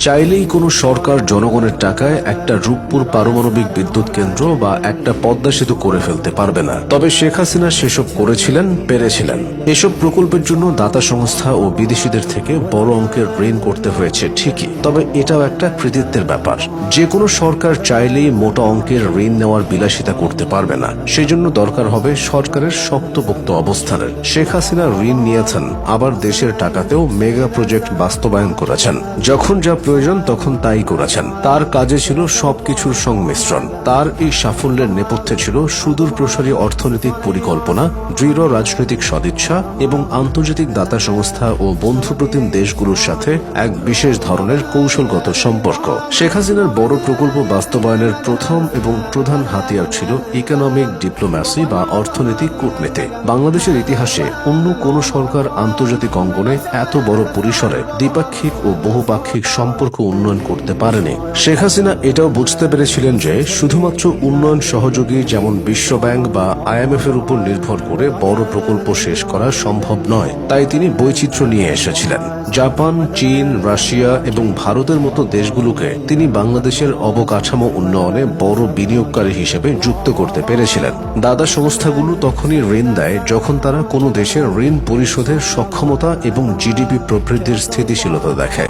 চাইলেই কোনো সরকার জনগণের টাকায় একটা রূপপুর পারমাণবিক বিদ্যুৎ কেন্দ্র বা একটা পদ্মা সেতু করে ফেলতে পারবে না। তবে শেখ হাসিনা সেসব করেছিলেন, পেরেছিলেন। এসব প্রকল্পের জন্য দাতা সংস্থা ও বিদেশিদের থেকে বড় অঙ্কের ঋণ করতে হয়েছে ঠিকই, তবে এটাও একটা কৃতিত্বের ব্যাপার। যে কোনো সরকার চাইলেই মোটা অঙ্কের ঋণ নেওয়ার বিলাসিতা করতে পারবে না, সেজন্য দরকার হবে সরকারের শক্তপোক্ত অবস্থানের। শেখ হাসিনা ঋণ নিয়েছেন, আবার দেশের টাকাতেও মেগা প্রজেক্ট বাস্তবায়ন করেছেন। যখন যা প্রয়োজন তখন তাই করেছেন। তার কাজে ছিল সবকিছুর সংমিশ্রণ। তার এই সাফল্যের নেপথ্যে ছিল সুদূর প্রসারী অর্থনৈতিক পরিকল্পনা, দৃঢ় রাজনৈতিক সদিচ্ছা এবং আন্তর্জাতিক দাতা সংস্থা ও বন্ধুপ্রতিম দেশগুলোর সাথে এক বিশেষ ধরনের কৌশলগত সম্পর্ক। শেখ হাসিনার বড় প্রকল্প বাস্তবায়নের প্রথম এবং প্রধান হাতিয়ার ছিল ইকোনমিক ডিপ্লোম্যাসি বা অর্থনৈতিক কূটনীতি। বাংলাদেশের ইতিহাসে অন্য কোন সরকার আন্তর্জাতিক অঙ্গনে এত বড় পরিসরে দ্বিপাক্ষিক ও বহুপাক্ষিক সম্পর্ক উন্নয়ন করতে পারেনি। শেখ হাসিনা এটাও বুঝতে পেরেছিলেন যে শুধুমাত্র উন্নয়ন সহযোগী যেমন বিশ্বব্যাংক বা IMF এর উপর নির্ভর করে বড় প্রকল্প শেষ করা সম্ভব নয়। তাই তিনি বৈচিত্র্য নিয়ে এসেছিলেন। জাপান, চীন, রাশিয়া এবং ভারতের মতো দেশগুলোকে তিনি বাংলাদেশের অবকাঠামো উন্নয়নে বড় বিনিয়োগকারী হিসেবে যুক্ত করতে পেরেছিলেন। দাতা সংস্থাগুলো তখনই ঋণ দেয় যখন তারা কোনো দেশের ঋণ পরিশোধের সক্ষমতা এবং GDP প্রবৃদ্ধির স্থিতিশীলতা দেখে।